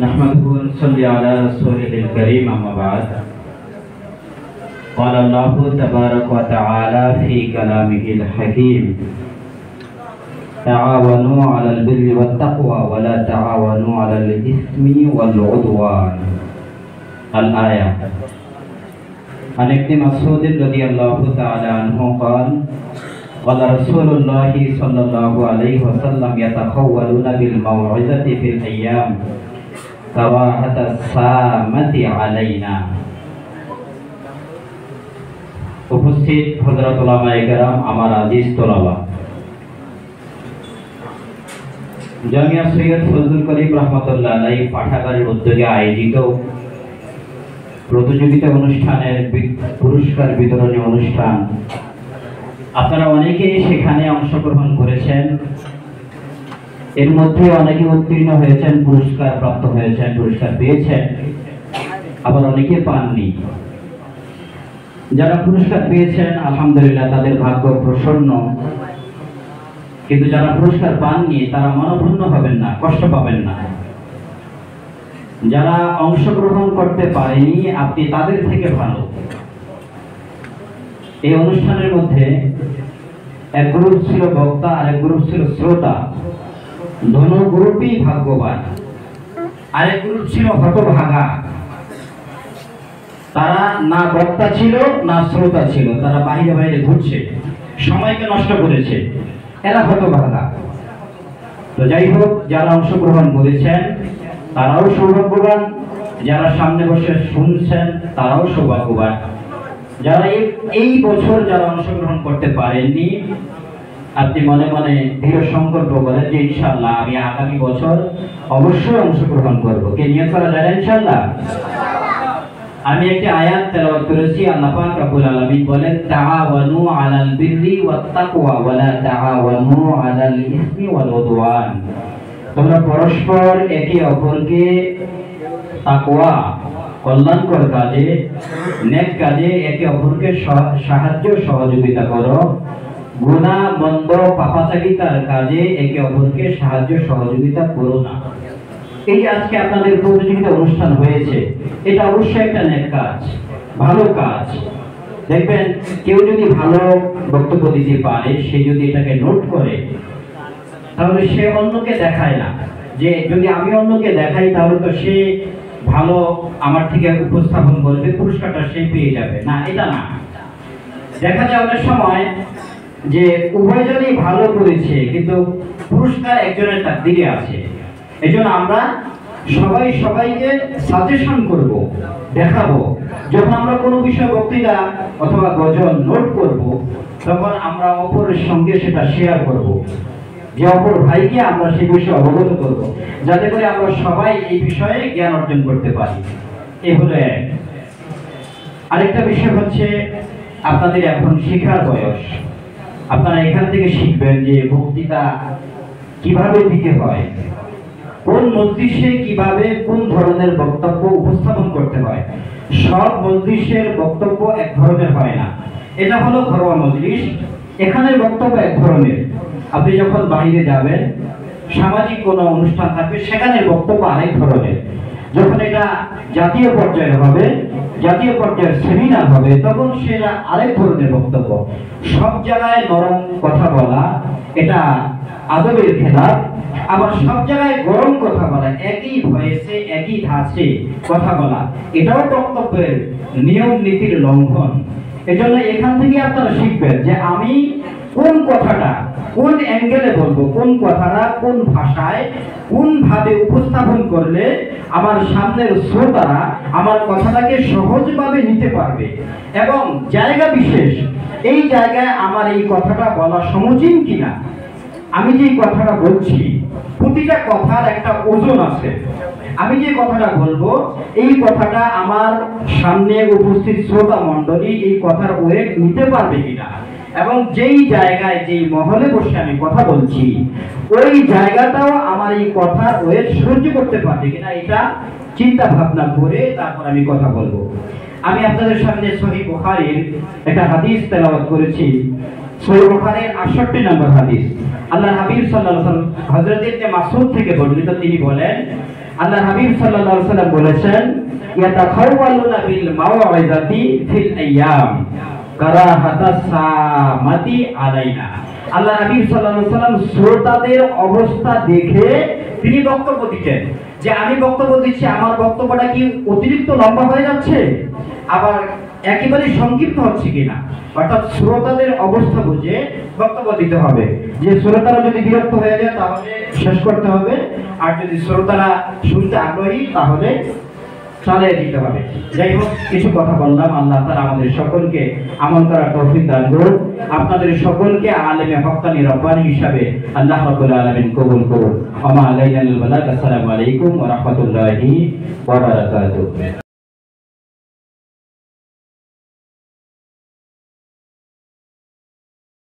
नहमदुहु व नसल्ली अला रसूलिल करीम अम्मा बाद क़ाल अल्लाहु तबारक व तआला फ़ी कलामिहिल हकीम तआवनु अलल बिर्रि वत तक़वा व ला तआवनु अलल इस्मि वल उद्वान अल आया। अन इब्न मसऊद रज़ियल्लाहु तआला अन्हु क़ाल क़ाल रसूलुल्लाहि सल्लल्लाहु अलैहि वसल्लम यतखव्वलूना बिल मौइज़ति फ़िल अय्याम उपस्थित हजरत उलामाए केराम आमार आजिज तोलाबा জামিয়া সৈয়দ ফজলুল করিম রহমতুল্লাহ আলাইহি পাঠাগারের উদ্যোগে আয়োজিত প্রতিযোগিতা অনুষ্ঠানের পুরস্কার বিতরণী অনুষ্ঠান আপনারা অনেকেই সেখানে অংশগ্রহণ করেছেন। এর মধ্যে অনেকে উত্তীর্ণ হয়েছেন, পুরস্কার প্রাপ্ত হয়েছেন, পুরস্কার পেয়েছেন, আবার অনেকে পাননি। যারা পুরস্কার পেয়েছেন আলহামদুলিল্লাহ, তাদের ভাগ্য প্রসন্ন। কিন্তু যারা পুরস্কার পাননি তারা মনোক্ষুণ্ণ হবেন না, কষ্ট পাবেন না। যারা অংশগ্রহণ করতে পারেনি আপনি তাদের থেকে ভালো। এই অনুষ্ঠানের মধ্যে এক গ্রুপ ছিল বক্তা আর এক গ্রুপ ছিল শ্রোতা। दोनों ग्रुप ही भाग्यवान। आरेक ग्रुप छिलो हतभागा, तारा ना बक्ता छिलो ना श्रोता छिलो, तारा बाहिरे बाहिरे घुरছে, সময়কে নষ্ট করেছে, এরা হতভাগা। তো যাই হোক, যারা অংশগ্রহণ করেছেন তারাও সৌভাগ্যবান, যারা সামনে বসে শুনছেন তারাও সৌভাগ্যবান। যারা এই বছর যারা অংশগ্রহণ করতে পারেননি আপনি মনে মনে দৃঢ় সংকল্প করেন যে ইনশাআল্লাহ আমি আগামী বছর অবশ্যই অংশগ্রহণ করব। কে নিয়ত করা যায় ইনশাআল্লাহ? আমি একটি আয়াত তেলাওয়াত করেছি। আল্লাহ পাক রব্বুল আলামিন বলেন তাআওয়ানু আলাল বিররি ওয়াত তাকওয়া ওয়া লা তাআওয়ানু আলাল ইসমি ওয়াল উদওয়ান। তোমরা পরস্পর একে অপরকে তাকওয়া কল্যাণকর কাজে, নেক কাজে একে অপরকে সাহায্য সহযোগিতা করো, গুনাহ মন্দ পাপাচারিতার কাজে একে অপরকে সাহায্য সহযোগিতা করো না। এই আজকে আপনাদের প্রতিযোগিতা অনুষ্ঠান হয়েছে, এটা অবশ্যই একটা নেক কাজ, ভালো কাজ। দেখবেন কেউ যদি ভালো বক্তব্য দিতে পারে, সে যদি এটাকে নোট করে, তাহলে সে অন্যকে দেখায় না যে যদি আমি অন্যকে দেখাই তাহলে তো সে ভালো আমার থেকে উপস্থাপন করবে, পুরস্কারটা সে পেয়ে যাবে না, এটা না। দেখা যায় অনেক সময় যে উভয়জনই ভালো করেছে কিন্তু পুরস্কার একজনের তাকদীরে আছে। এজন্য আমরা সবাইকে সাজেশন করব, দেখাবো। যখন আমরা কোনো বিষয় বক্তৃতা অথবা গজল নোট করব, তখন আমরা অপরের সঙ্গে সেটা শেয়ার করব, যে অপর ভাইকে আমরা সেই বিষয়ে অবগত করব, যাতে করে আমরা সবাই এই বিষয়ে জ্ঞান অর্জন করতে পারি। এই হলো এক। আরেকটা বিষয় হচ্ছে আপনাদের এখন শেখার বয়স। আপনারা এখান থেকে শিখবেন যে বক্তৃতা কিভাবে দিতে হয়, কোন মজলিসে কিভাবে কোন ধরনের বক্তব্য উপস্থাপন করতে হয়। সব মজলিসের বক্তব্য এক ধরনের হয় না। এটা হলো ঘরোয়া মজলিস, এখানের বক্তব্য এক ধরনের। আপনি যখন বাইরে যাবেন, সামাজিক কোনো অনুষ্ঠান থাকবে, সেখানের বক্তব্য আরেক ধরনের। যখন এটা জাতীয় পর্যায়ে হবে, জাতীয় পর্যায়ের সেমিনার হবে, তখন সেটা আরেক ধরনের বক্তব্য। সব জায়গায় নরম কথা বলা এটা আদবের খেলাফ, আবার সব জায়গায় গরম কথা বলা, একই ভয়েসে একই ধাঁচে কথা বলা, এটাও বক্তব্যের নিয়ম নীতির লঙ্ঘন। এজন্য এখান থেকে আপনারা শিখবেন যে আমি কোন কথাটা কোন অ্যাঙ্গেলে বলবো, কোন কথাটা কোন ভাষায় কোন ভাবে উপস্থাপন করলে আমার সামনের শ্রোতারা আমার কথাটাকে সহজভাবে নিতে পারবে, এবং জায়গা বিশেষ এই জায়গায় আমার এই কথাটা বলা সমীচীন কিনা। আমি যে কথাটা বলছি প্রতিটা কথার একটা ওজন আছে। আমি যে কথাটা বলবো এই কথাটা আমার সামনে উপস্থিত শ্রোতা মণ্ডলী এই কথার ওয়েট নিতে পারবে কিনা, এবং যেই জায়গায় যেই মহলে বসে আমি কথা বলছি ওই জায়গাটাও আমার এই কথার ওয়েট সহ্য করতে পারবে কিনা, এটা চিন্তা ভাবনা করে তারপর আমি কথা বলবো। আমি আপনাদের সামনে সহিহ বুখারীর একটা হাদিস তেলাওয়াত করেছি। সহিহ বুখারীর 68 নম্বর হাদিস। আল্লাহর হাবিব সাল্লাল্লাহু আলাইহি ওয়াসাল্লাম হযরত ইবনে মাসউদ থেকে বর্ণিত, তিনি বলেন আল্লাহ হাবিব সাল্লাল্লাহু আলাইহি ওয়াসাল্লাম বলেছেন ইয়াতাখাওয়ালুনা বিল মাওয়াইযাতি ফিল আইয়াম কারাহাতাস সামাতি আলাইনা। আল্লাহ হাবিব সাল্লাল্লাহু আলাইহি ওয়াসাল্লাম শ্রোতাদের অবস্থা দেখে তিনি বক্তব্য দিতেন যে আমি বক্তব্য দিচ্ছি, আমার বক্তব্যটা কি অতিরিক্ত লম্বা হয়ে যাচ্ছে, আবার একেবারে সংক্ষিপ্ত হচ্ছে কিনা। অর্থাৎ শ্রোতাদের অবস্থা বুঝে বক্তব্য দিতে হবে। যে শ্রোতারা যদি বিরক্ত হয়ে যায় তাহলে শেষ করতে হবে, আর যদি শ্রোতারা শুনতে আগ্রহী তাহলে চালিয়ে দিতে হবে। যাই হোক, কিছু কথা বললাম। আল্লাহ তাআলা আমাদের সকলকে আমল করার তৌফিক দান করুন। আপনাদের সকলকে আলেমে হক্কানি রব্বানি হিসাবে আল্লাহ রাব্বুল আলামিন কবুল করুন। ওয়া মা আলাইনা ইল্লাল বালাগ। আসসালামু আলাইকুম ওয়া রাহমাতুল্লাহি ওয়া বারাকাতুহু।